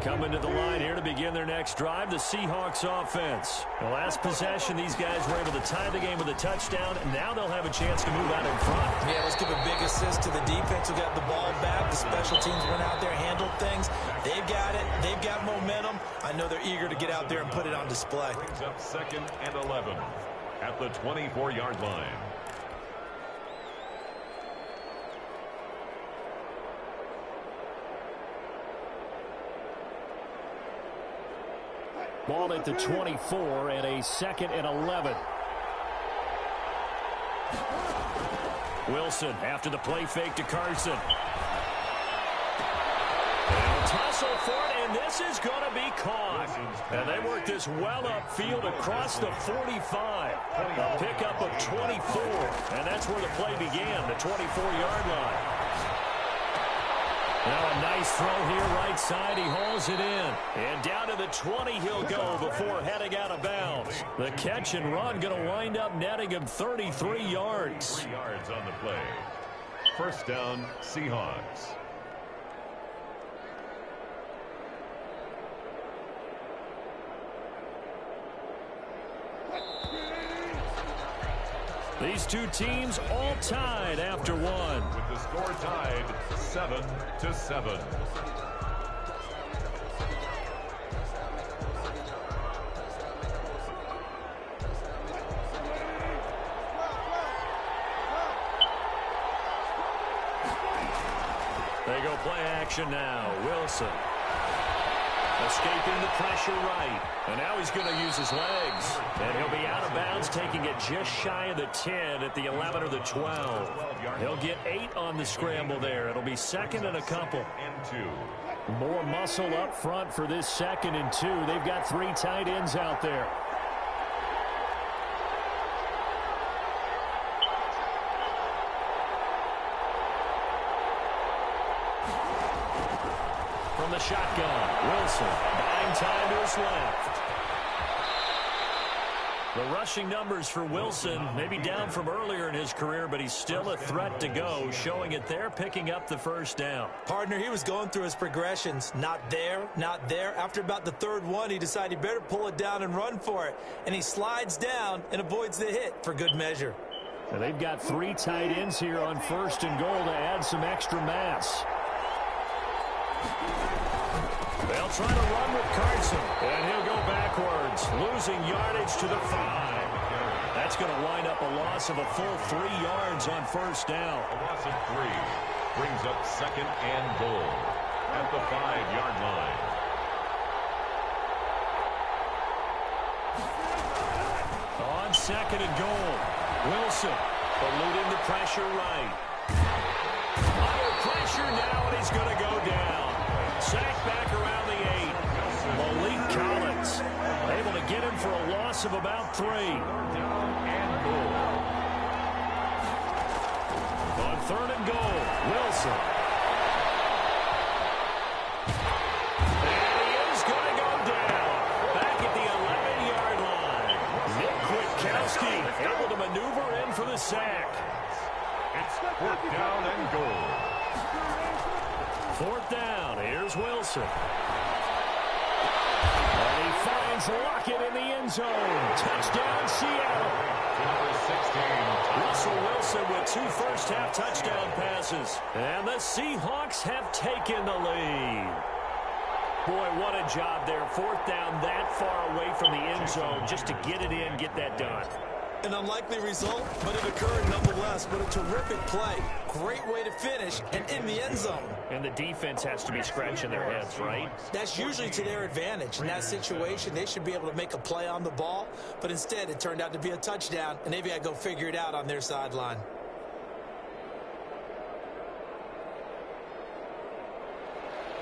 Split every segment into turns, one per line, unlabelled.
Coming to the line here to begin their next drive, the Seahawks offense. The last possession, these guys were able to tie the game with a touchdown, and now they'll have a chance to move out in front.
Yeah, let's give a big assist to the defense who got the ball back. The special teams went out there, handled things. They've got it. They've got momentum. I know they're eager to get out there and put it on display.
Brings up 2nd and 11 at the 24-yard line.
Ball at the 24 and a 2nd and 11. Wilson after the play fake to Carson. And tussle for it, and this is going to be caught. And they work this well upfield across the 45. A pickup of 24, and that's where the play began, the 24-yard line. Now a nice throw here right side. He hauls it in. And down to the 20 he'll go before heading out of bounds. The catch and run going to wind up netting him 33 yards.
3 yards on the play. First down, Seahawks.
These two teams all tied after one.
With the score tied 7-7.
They go play action now. Wilson. Escaping the pressure right. And now he's going to use his legs. And he'll be out of bounds, taking it just shy of the 10 at the 11 or the 12. He'll get 8 on the scramble there. It'll be 2nd and a couple. More muscle up front for this 2nd and 2. They've got 3 tight ends out there. From the shotgun, Wilson buying time to his left. The rushing numbers for Wilson may be down from earlier in his career, but he's still a threat to go, showing it there, picking up the first down.
Partner, he was going through his progressions. Not there, not there. After about the 3rd one, he decided he better pull it down and run for it. And he slides down and avoids the hit for good measure.
So they've got 3 tight ends here on 1st and goal to add some extra mass. They'll try to run with Carson, and he'll go backwards, losing yardage to the 5. That's going to wind up a loss of a full 3 yards on 1st down.
A loss of 3 brings up 2nd and goal at the 5-yard line.
On 2nd and goal, Wilson eluding the pressure right. Under pressure now, and he's going to go down. Sacked back around the 8. Malik Collins able to get him for a loss of about 3.
Down and goal.
On 3rd and goal, Wilson. And he is going to go down. Back at the 11-yard line. Nick Kwiatkowski able to maneuver in for the sack.
It's 4th down and goal.
4th down. Here's Wilson. And he finds Lockett in the end zone. Touchdown, Seattle.
Number 16.
Russell Wilson with 2 first-half touchdown passes. And the Seahawks have taken the lead. Boy, what a job there. 4th down that far away from the end zone just to get it in, get that done.
An unlikely result, but it occurred nonetheless. But a terrific play. Great way to finish and in the end zone.
And the defense has to be scratching their heads, right?
That's usually to their advantage. In that situation, they should be able to make a play on the ball. But instead, it turned out to be a touchdown, and they've got to go figure it out on their sideline.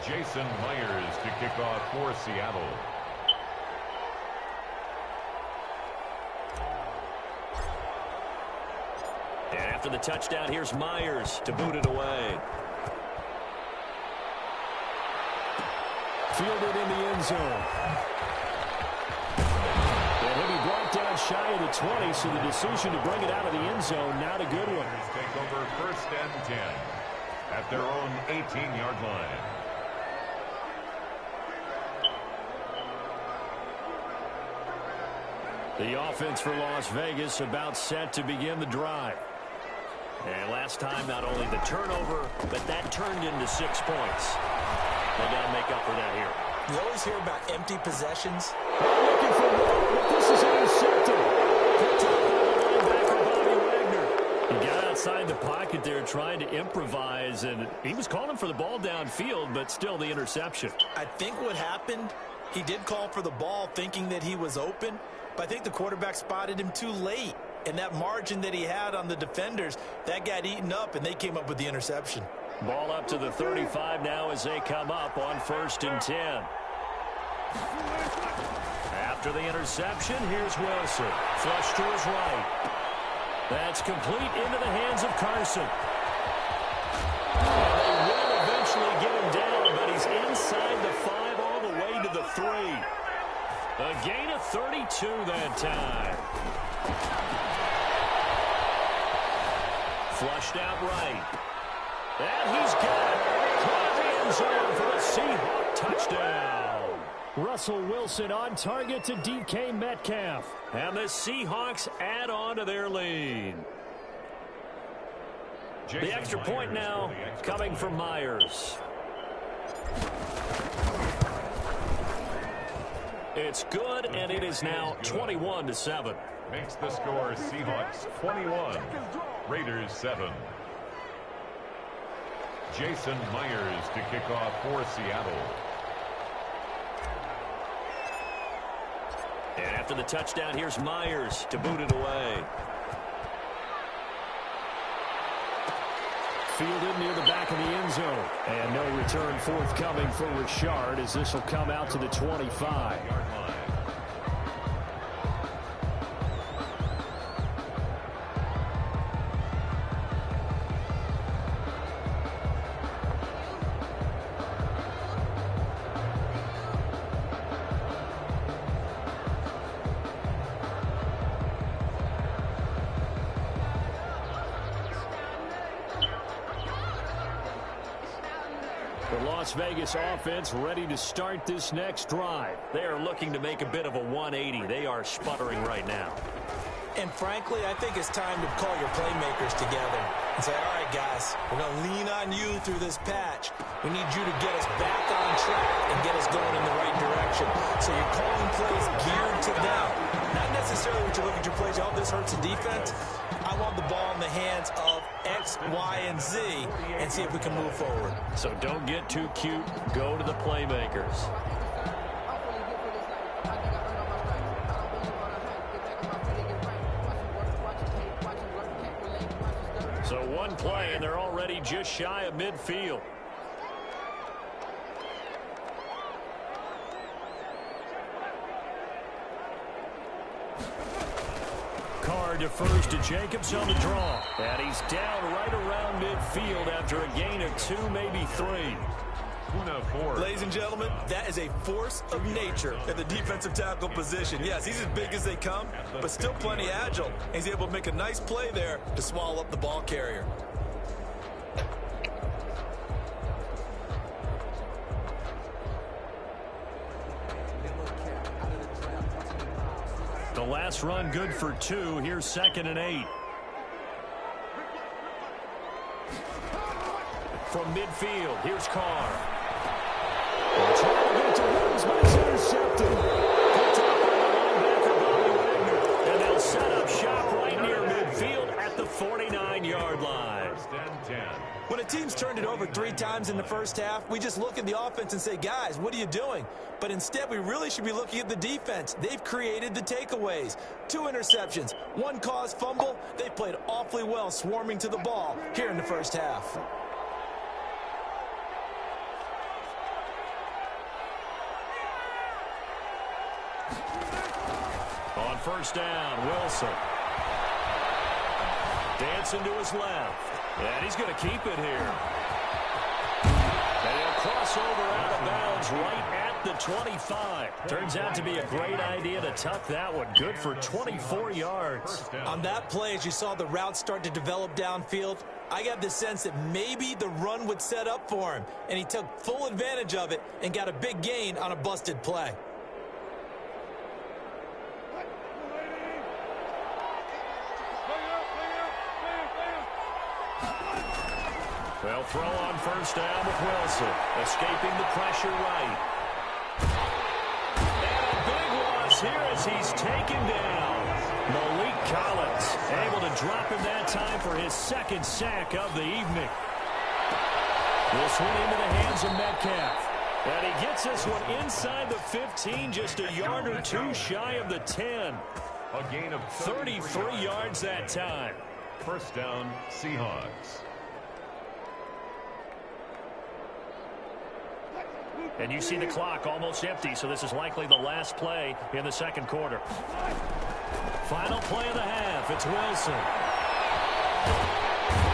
Jason Myers to kick off for Seattle.
And after the touchdown, here's Myers to boot it away. Fielded in the end zone. And he'll be brought down shy of the 20, so the decision to bring it out of the end zone, not a good one.
Take over 1st and 10 at their own 18-yard line.
The offense for Las Vegas about set to begin the drive. And last time, not only the turnover, but that turned into 6 points. They got to make up for that here.
You always hear about empty possessions.
Looking for more, but this is intercepted. Picked up by the linebacker, Bobby Wagner. He got outside the pocket there trying to improvise, and he was calling for the ball downfield, but still the interception.
I think what happened, he did call for the ball thinking that he was open, but I think the quarterback spotted him too late. And that margin that he had on the defenders, that got eaten up, and they came up with the interception.
Ball up to the 35 now as they come up on 1st and 10. After the interception, here's Wilson. Flush to his right. That's complete into the hands of Carson. And they will eventually get him down, but he's inside the 5 all the way to the 3. A gain of 32 that time. Flushed out right. And he's got it. Caught the end zone for the Seahawk touchdown. Russell Wilson on target to DK Metcalf. And the Seahawks add on to their lead. The extra point now coming from Myers. It's good, and it is now 21-7.
Makes the score Seahawks 21, Raiders 7. Jason Myers to kick off for Seattle.
And after the touchdown, here's Myers to boot it away. Fielded near the back of the end zone. And no return forthcoming for Richard as this will come out to the 25-yard line. The Las Vegas offense ready to start this next drive. They are looking to make a bit of a 180. They are sputtering right now.
And frankly, I think it's time to call your playmakers together and say, all right, guys, we're going to lean on you through this patch. We need you to get us back on track and get us going in the right direction. So you're calling plays geared to them. Not necessarily what you look at your plays, oh, this hurts the defense. I want the ball in the hands of X, Y, and Z and see if we can move forward.
So don't get too cute. Go to the playmakers. So one play, and they're already just shy of midfield. Carr defers to Jacobs on the draw. And he's down right around midfield after a gain of 2, maybe 3.
Ladies and gentlemen, that is a force of nature at the defensive tackle position. Yes, he's as big as they come, but still plenty agile. And he's able to make a nice play there to swallow up the ball carrier.
The last run good for 2. Here's 2nd and 8. From midfield, here's Carr. Trying to get to Williams, but it's intercepted. Picked up by the linebacker, Bobby Wagner. And they'll set up shop right near midfield at the 49-yard line.
When a team's turned it over 3 times in the first half, we just look at the offense and say, guys, what are you doing? But instead, we really should be looking at the defense. They've created the takeaways. 2 interceptions, 1 caused fumble. They played awfully well swarming to the ball here in the first half.
On first down, Wilson. Dancing to his left. And he's going to keep it here. And he'll cross over out of bounds right at the 25. Turns out to be a great idea to tuck that one. Good for 24 yards.
On that play, as you saw the route start to develop downfield, I got the sense that maybe the run would set up for him. And he took full advantage of it and got a big gain on a busted play.
They'll throw on first down with Wilson. Escaping the pressure right. And a big loss here as he's taken down. Malik Collins able to drop him that time for his second sack of the evening. This one into the hands of Metcalf. And he gets this one inside the 15, just a yard or two shy of the 10.
A gain of
33 yards that time.
First down, Seahawks.
And you see the clock almost empty, so this is likely the last play in the second quarter. Final play of the half. It's Wilson.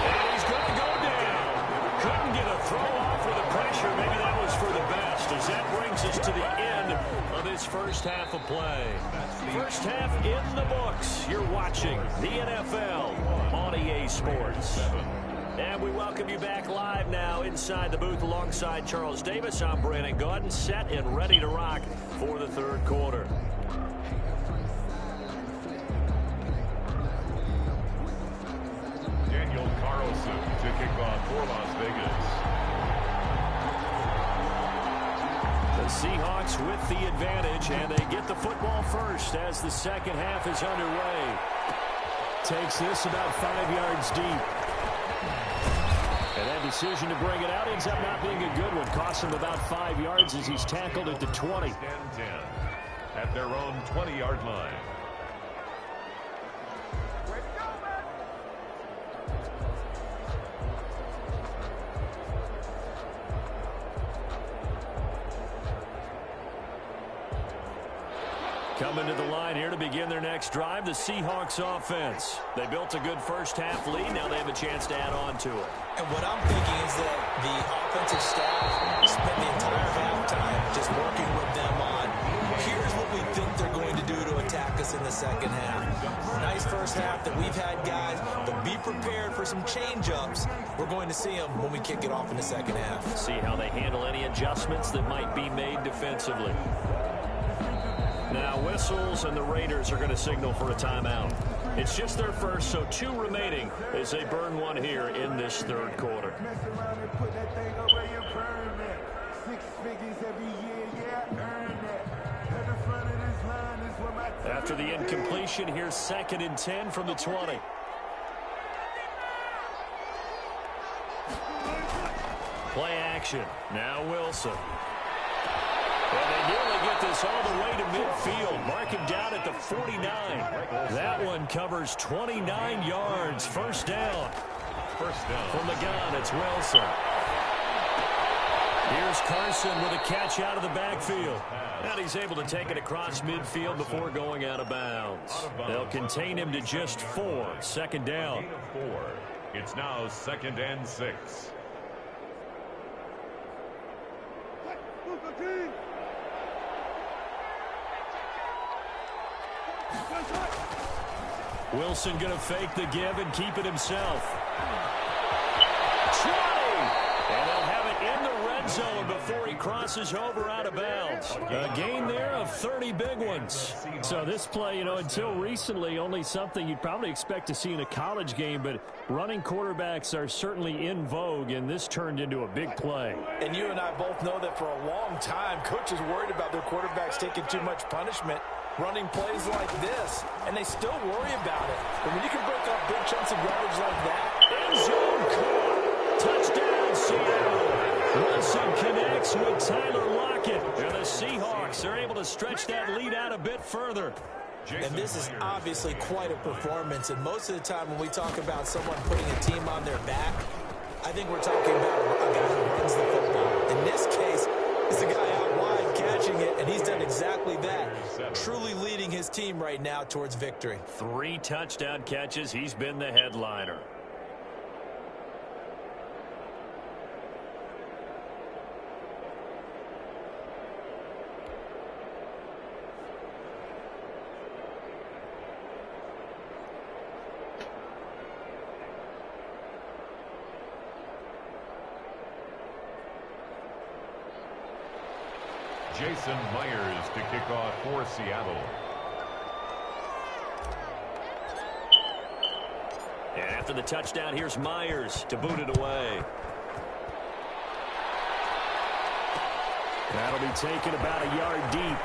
And he's going to go down. Couldn't get a throw off with the pressure. Maybe that was for the best, as that brings us to the end of this first half of play. First half in the books. You're watching the NFL on EA Sports. And we welcome you back live now inside the booth alongside Charles Davis. I'm Brandon Gaudin, set and ready to rock for the third quarter.
Daniel Carlson to kick off for Las Vegas.
The Seahawks with the advantage, and they get the football first as the second half is underway. Takes this about 5 yards deep. And that decision to bring it out ends up not being a good one. Costs him about 5 yards as he's tackled at the 20.
10 at their own 20-yard line.
Coming to the line here to begin their next drive, the Seahawks offense. They built a good first half lead. Now they have a chance to add on to it.
And what I'm thinking is that the offensive staff spent the entire halftime just working with them on, here's what we think they're going to do to attack us in the second half. Nice first half that we've had, guys, but be prepared for some change-ups. We're going to see them when we kick it off in the second half.
See how they handle any adjustments that might be made defensively. Now whistles, and the Raiders are going to signal for a timeout. It's just their first, so 2 remaining as they burn one here in this third quarter. After the incompletion, here's 2nd and 10 from the 20. Play action. Now Wilson. And they nearly get this all the way to midfield. Mark him down at the 49. That one covers 29 yards. First down. From the gun, it's Wilson. Here's Carson with a catch out of the backfield. And he's able to take it across midfield before going out of bounds. They'll contain him to just 4. Second down.
It's now 2nd and 6.
Wilson going to fake the give and keep it himself. 20! And they'll have it in the red zone before he crosses over out of bounds. A gain there of 30 big ones.
So this play, until recently, only something you'd probably expect to see in a college game, but running quarterbacks are certainly in vogue, and this turned into a big play.
And you and I both know that for a long time, coaches worried about their quarterbacks taking too much punishment, running plays like this, and they still worry about it. But when you can break up big chunks of yardage like that,
end zone caught. Touchdown, Seattle. Wilson connects with Tyler Lockett. And the Seahawks are able to stretch that lead out a bit further.
And this is obviously quite a performance. And most of the time when we talk about someone putting a team on their back, I think we're talking about a guy who runs the football. In this case, it's the guy out wide catching it, and he's done exactly that, truly leading his team right now towards victory.
3 touchdown catches. He's been the headliner.
Jason Myers to kick off for Seattle.
And after the touchdown, here's Myers to boot it away.
That'll be taken about a yard deep.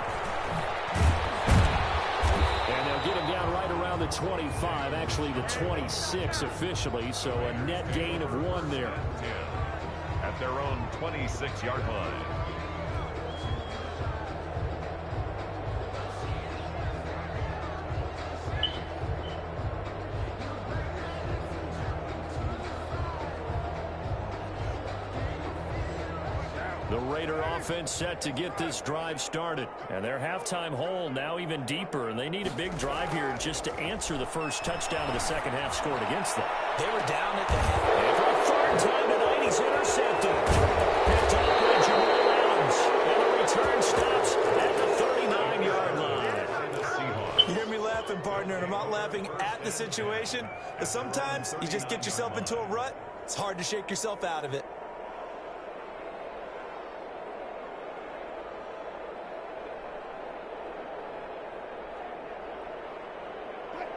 And they'll get him down right around the 25, actually the 26 officially, so a net gain of 1 there.
At their own 26-yard line.
The Raider offense set to get this drive started. And their halftime hole now even deeper, and they need a big drive here just to answer the first touchdown of the second half scored against them.
They were down at the half.
And for the third time tonight, he's intercepted. Picked up by Jamal Adams. And the return stops at the 39-yard line.
You hear me laughing, partner, and I'm not laughing at the situation. But sometimes you just get yourself into a rut. It's hard to shake yourself out of it.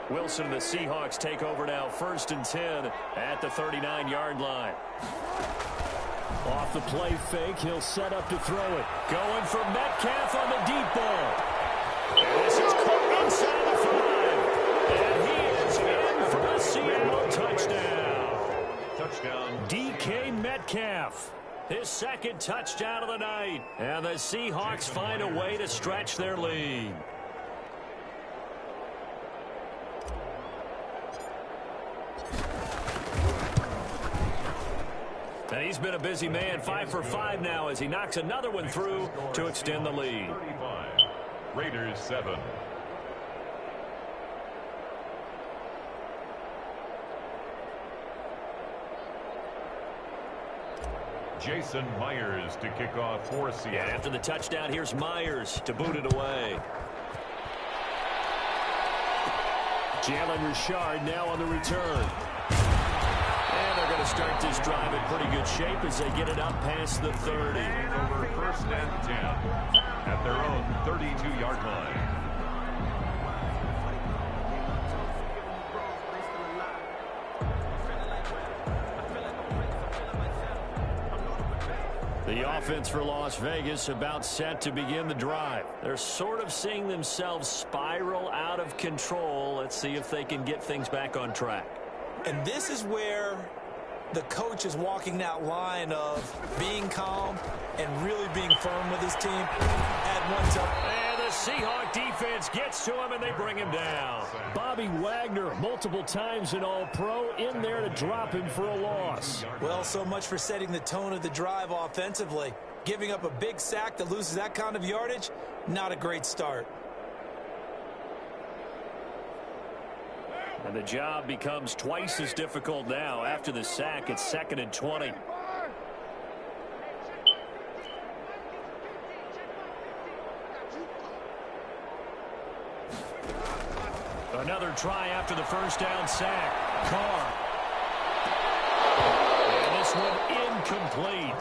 Wilson and the Seahawks take over now, 1st and 10 at the 39-yard line. Off the play fake, he'll set up to throw it. Going for Metcalf on the deep ball.
And this is caught inside the 5. And he is in for a Seattle touchdown.
DK Metcalf, his second touchdown of the night. And the Seahawks find a way to stretch their lead. And he's been a busy man, 5 for 5 now as he knocks another one through to extend the lead.
35. Raiders 7. Jason Myers to kick off for Seattle.
And after the touchdown, here's Myers to boot it away. Jalen Richard now on the return. And they're going to start this drive in pretty good shape as they get it up past the 30.
Over 1st and 10 at their own 32-yard line.
The offense for Las Vegas about set to begin the drive. They're sort of seeing themselves spiral out of control. Let's see if they can get things back on track.
And this is where the coach is walking that line of being calm and really being firm with his team. Add one to...
And the Seahawk defense gets to him, and they bring him down. Bobby Wagner, multiple times an All-Pro, in there to drop him for a loss.
Well, so much for setting the tone of the drive offensively. Giving up a big sack that loses that kind of yardage, not a great start.
And the job becomes twice as difficult now. After the sack, it's 2nd and 20. Another try after the first down sack. Carr. And this one incomplete.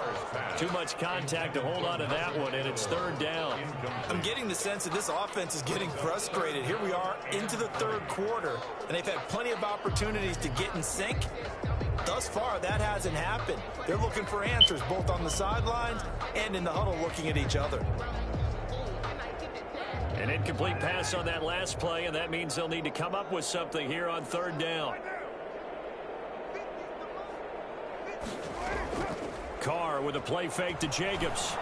Too much contact to hold on to that one, and it's 3rd down.
I'm getting the sense that this offense is getting frustrated. Here we are into the 3rd quarter, and they've had plenty of opportunities to get in sync. Thus far, that hasn't happened. They're looking for answers both on the sidelines and in the huddle looking at each other.
An incomplete pass on that last play, and that means they'll need to come up with something here on 3rd down. Carr with a play fake to Jacobs.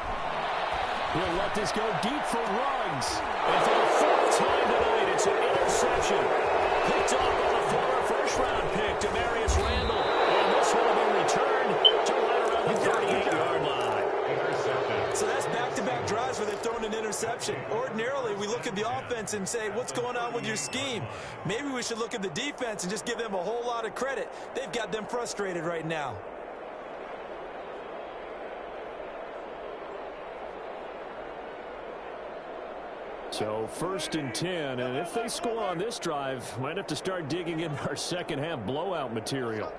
He'll let this go deep for Ruggs. And for the 4th time tonight, it's an interception. Picked up on a former first-round pick, Demarius Randall. And this one will be returned to right around the 38-yard line.
So that's back-to-back drives where they've thrown an interception. Ordinarily, we look at the offense and say, what's going on with your scheme? Maybe we should look at the defense and just give them a whole lot of credit. They've got them frustrated right now.
So 1st and 10, and if they score on this drive, might have to start digging into our second half blowout material.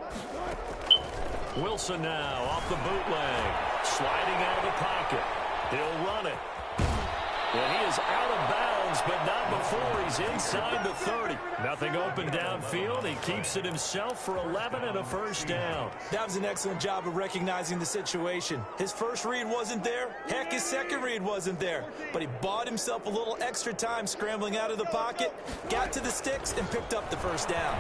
Wilson now off the bootleg, sliding out of the pocket. He'll run it. And he is out of bounds
bounds, but not before he's inside the 30. Nothing open downfield. He keeps it himself for 11 and a first down.
That was an excellent job of recognizing the situation. His first read wasn't there. Heck, his second read wasn't there. But he bought himself a little extra time scrambling out of the pocket, got to the sticks, and picked up the first down.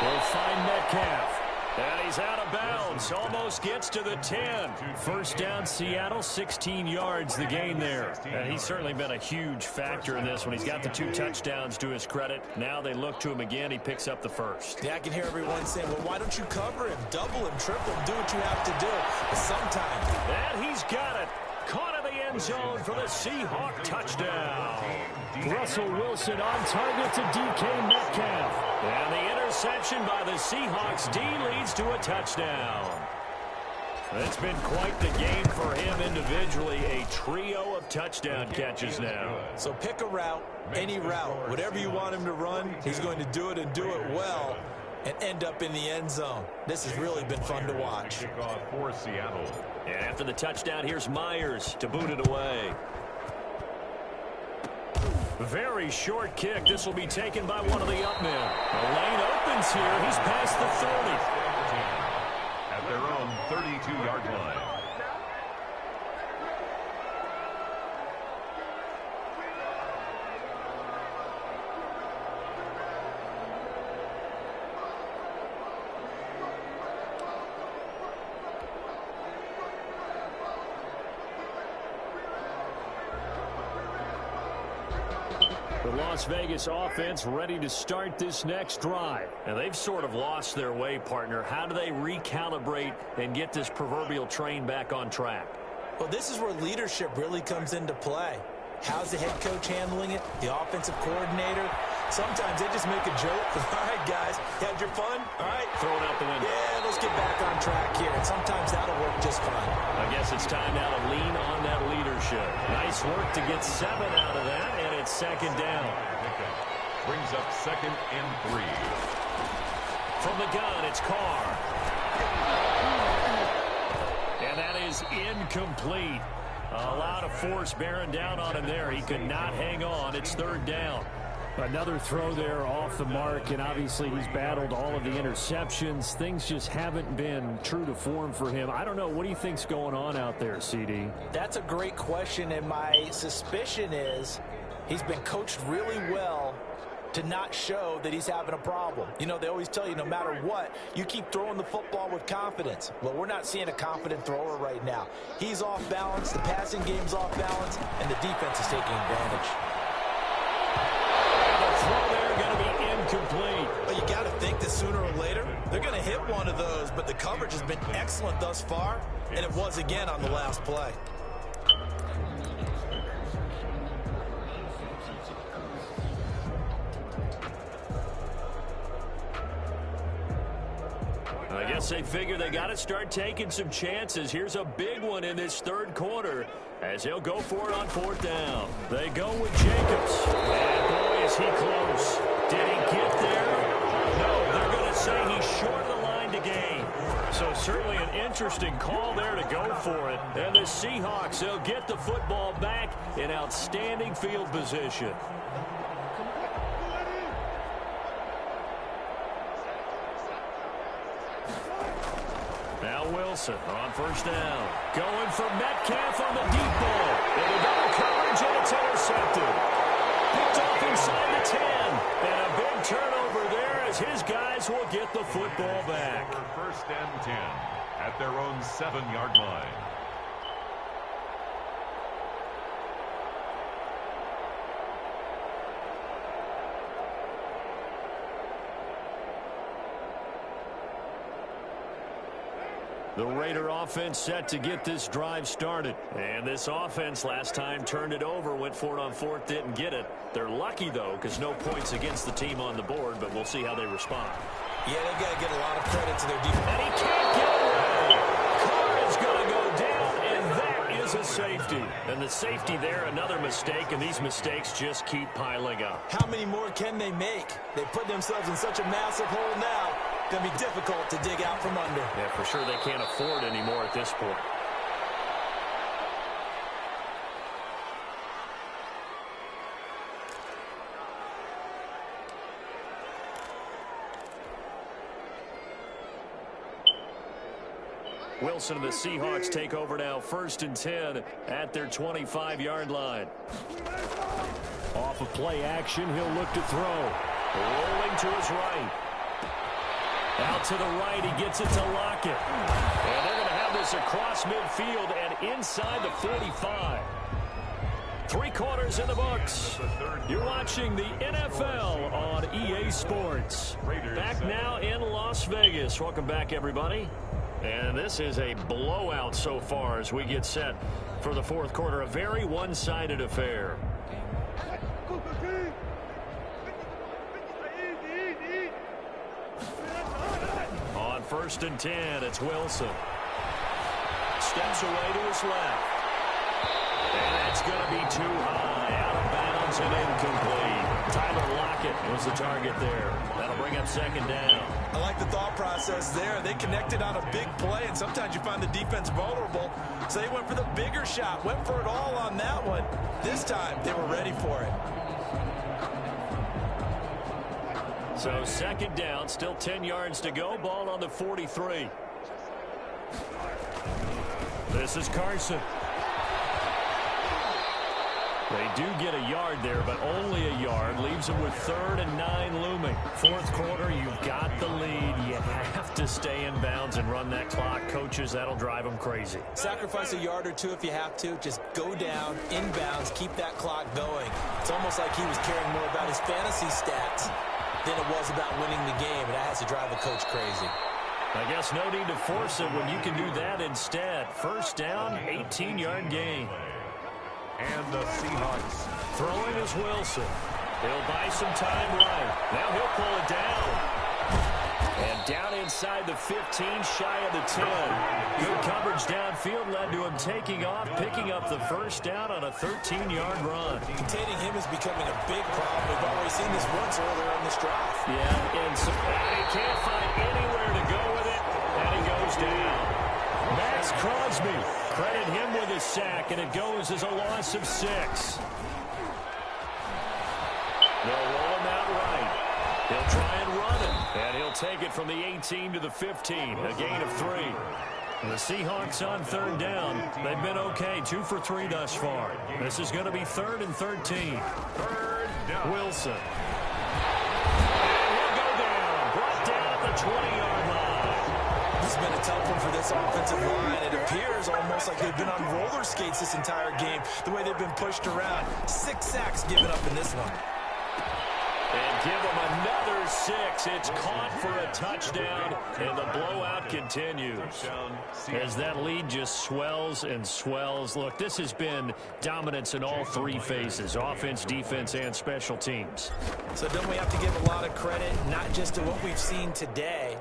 We'll find Metcalf. And he's out of bounds. Almost gets to the 10. First down, Seattle, 16 yards the gain there. And he's certainly been a huge factor in this when he's got the 2 touchdowns to his credit. Now they look to him again. He picks up the first.
Yeah, I can hear everyone saying, well, why don't you cover him, double him, triple him, do what you have to do. But sometimes.
And he's got it. Caught in the end zone for the Seahawk touchdown. Russell Wilson on target to DK Metcalf. And the interception by the Seahawks D leads to a touchdown. It's been quite the game for him individually. A trio of touchdown catches now.
So pick a route, any route. Whatever you want him to run, he's going to do it and do it well and end up in the end zone. This has really been fun to watch.
Kickoff for Seattle.
And after the touchdown, here's Myers to boot it away. Very short kick. This will be taken by one of the up men. The lane opens here. He's past the 30.
At their own 32-yard line.
The Las Vegas offense ready to start this next drive. And they've sort of lost their way, partner. How do they recalibrate and get this proverbial train back on track?
Well, this is where leadership really comes into play. How's the head coach handling it? The offensive coordinator? Sometimes they just make a joke. All right, guys, you had your fun? All right.
Throw it out the window.
Yeah, let's get back on track here. And sometimes that'll work just fine.
I guess it's time now to lean on that leadership. Nice work to get 7 out of that, and it's second down.
Brings up 2nd and 3.
From the gun, it's Carr. And that is incomplete. A lot of force bearing down on him there. He could not hang on. It's 3rd down.
Another throw there off the mark, and obviously he's battled all of the interceptions. Things just haven't been true to form for him. I don't know. What do you think's going on out there, CD?
That's a great question, and my suspicion is he's been coached really well to not show that he's having a problem. You know, they always tell you no matter what, you keep throwing the football with confidence. Well, we're not seeing a confident thrower right now. He's off balance, the passing game's off balance, and the defense is taking advantage.
Throw there going to be incomplete.
But you got to think that sooner or later, they're going to hit one of those, but the coverage has been excellent thus far, and it was again on the last play.
I guess they figure they got to start taking some chances. Here's a big one in this 3rd quarter as he'll go for it on 4th down. They go with Jacobs. And boy, is he close. Did he get there? No, they're going to say he's short of the line to gain. So certainly an interesting call there to go for it. And the Seahawks, they'll get the football back in outstanding field position. Now Wilson on 1st down. Going for Metcalf on the deep ball. Into double coverage, and it's intercepted. Picked off inside the 10. And a big turnover there as his guys will get the football back.
1st and 10 at their own 7-yard line.
The Raider offense set to get this drive started. And this offense last time turned it over, went for it on 4th, didn't get it. They're lucky, though, because no points against the team on the board, but we'll see how they respond.
Yeah, they've got to get a lot of credit to their defense.
And he can't get away. Carr is going to go down, and that is a safety. And the safety there, another mistake, and these mistakes just keep piling up.
How many more can they make? They put themselves in such a massive hole now. Going to be difficult to dig out from under.
Yeah, for sure they can't afford anymore at this point. Wilson and the Seahawks take over now, 1st and 10 at their 25-yard line.
Off of play action, he'll look to throw.
Rolling to his right. Out to the right, he gets it to Lockett. And they're going to have this across midfield and inside the 45. 3 quarters in the books. You're watching the NFL on EA Sports. Back now in Las Vegas. Welcome back, everybody. And this is a blowout so far as we get set for the 4th quarter. A very one-sided affair. On 1st and 10, it's Wilson. Steps away to his left. And that's going to be too high. Out of bounds and incomplete. Tyler Lockett was the target there. That'll bring up 2nd down.
I like the thought process there. They connected on a big play, and sometimes you find the defense vulnerable. So they went for the bigger shot, went for it all on that one. This time, they were ready for it.
So 2nd down, still 10 yards to go. Ball on the 43. This is Carson. They do get a yard there, but only a yard. Leaves them with 3rd and 9 looming. 4th quarter, you've got the lead. You have to stay in bounds and run that clock. Coaches, that'll drive them crazy.
Sacrifice a yard or 2 if you have to. Just go down, in bounds, keep that clock going. It's almost like he was caring more about his fantasy stats than it was about winning the game, and that has to drive a coach crazy.
I guess no need to force it when you can do that instead. 1st down, 18-yard gain.
And the Seahawks.
Throwing is Wilson. He'll buy some time right. Now he'll pull it down. And down inside the 15, shy of the 10. Good coverage downfield led to him taking off, picking up the 1st down on a 13-yard run.
Containing him is becoming a big problem. We've already seen this once earlier in this drive.
Yeah, and he can't find anywhere to go with it, and he goes down. Max Crosby, credit him with a sack, and it goes as a loss of 6. They'll roll him out right. He'll try and run it, and he'll take it from the 18 to the 15, a gain of 3. The Seahawks on 3rd down. They've been okay, 2 for 3 thus far. This is going to be 3rd and 13.
3rd down.
Wilson. And he'll go down, brought down at the 20-yard line.
This has been a tough one for this offensive line. It appears almost like they've been on roller skates this entire game, the way they've been pushed around. 6 sacks given up in this one.
And give them another 6. It's caught for a touchdown, and the blowout continues. As that lead just swells and swells. Look, this has been dominance in all 3 phases, offense, defense, and special teams.
So don't we have to give a lot of credit, not just to what we've seen today,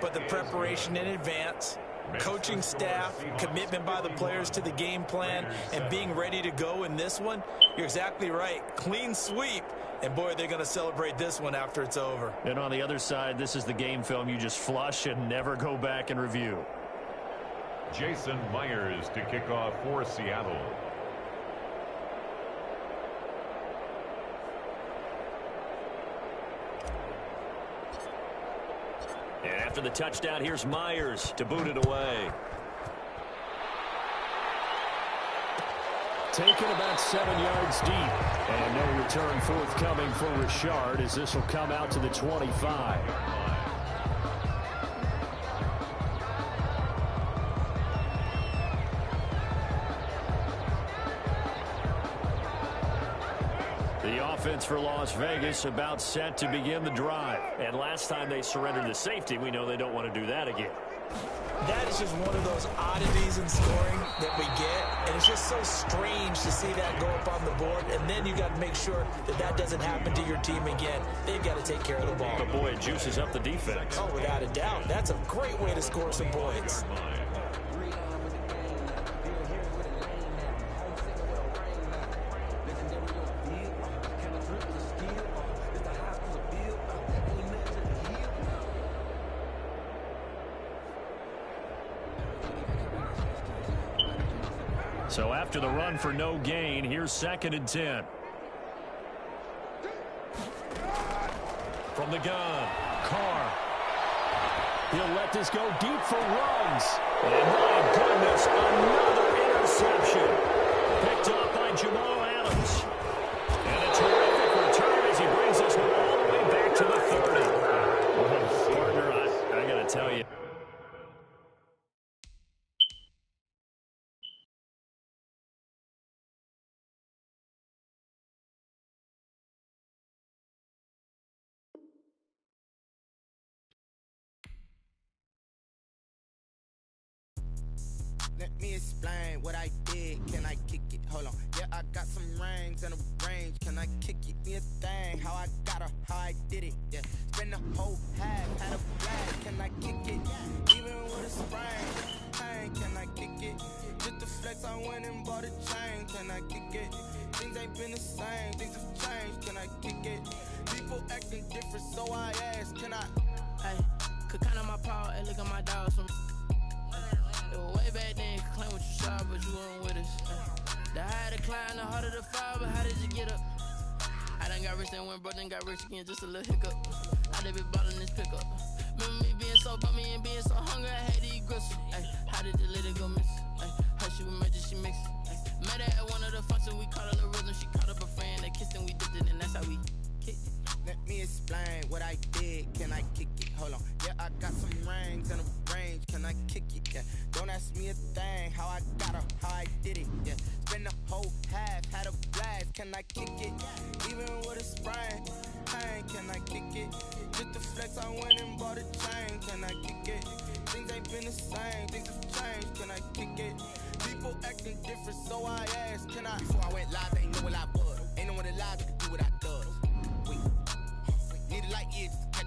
but the preparation in advance, coaching staff, commitment by the players to the game plan, and being ready to go in this one? You're exactly right. Clean sweep. And, boy, they're going to celebrate this one after it's over.
And on the other side, this is the game film you just flush and never go back and review.
Jason Myers to kick off for Seattle.
And after the touchdown, here's Myers to boot it away.
Taken about 7 yards deep. And no return forthcoming for Richard as this will come out to the 25. The offense for Las Vegas about set to begin the drive. And last time they surrendered the safety, we know they don't want to do that again.
That is just one of those oddities in scoring that we get, and it's just so strange to see that go up on the board, and then you got to make sure that that doesn't happen to your team again. They've got to take care of the ball.
But boy, it juices up the defense.
Oh, without a doubt. That's a great way to score some points.
So after the run for no gain, here's 2nd and 10. From the gun, Carr.
He'll let this go deep for Ruggs.
And my goodness, another interception. Picked up by Jamal Adams. And a terrific return as he brings us all the way back to the 30. Partner, I got to tell you.
Let me explain what I did. Can I kick it? Hold on. Yeah, I got some rings and a range. Can I kick it? Me a thing. How I got her, how I did it. Yeah. Spend the whole half, had a blast. Can I kick it? Even with a sprain. Hey, can I kick it? Just to flex, I went and bought a chain. Can I kick it? Things ain't been the same. Things have changed. Can I kick it? People acting different, so I asked. Can I?
Hey, could count on my power and look at my dogs from. Way back then, claim what you saw, but you weren't with us. The higher the climb, the harder the fall, but how did you get up? I done got rich and went broke, then got rich again, just a little hiccup. I done been ballin' this pickup. Remember me being so bummy and being so hungry, I had to eat gristle. Ay, how did the lady go miss? Ay, how she was magic, she mixed. Met her at one of the functions, we caught her the rhythm, she caught up a friend, they kissed and we dipped it, and that's how we kicked it.
Let me explain what I did. Can I kick it? Hold on. Yeah, I got some rings and a range. Can I kick it? Yeah. Don't ask me a thing. How I got her, how I did it. Yeah. Spend the whole half, had a blast. Can I kick it? Even with a sprain. Hey, can I kick it? Just to flex, I went and bought a chain. Can I kick it? Things ain't been the same. Things have changed. Can I kick it? People acting different, so I asked. Can I? Before I went live, they knew what I was.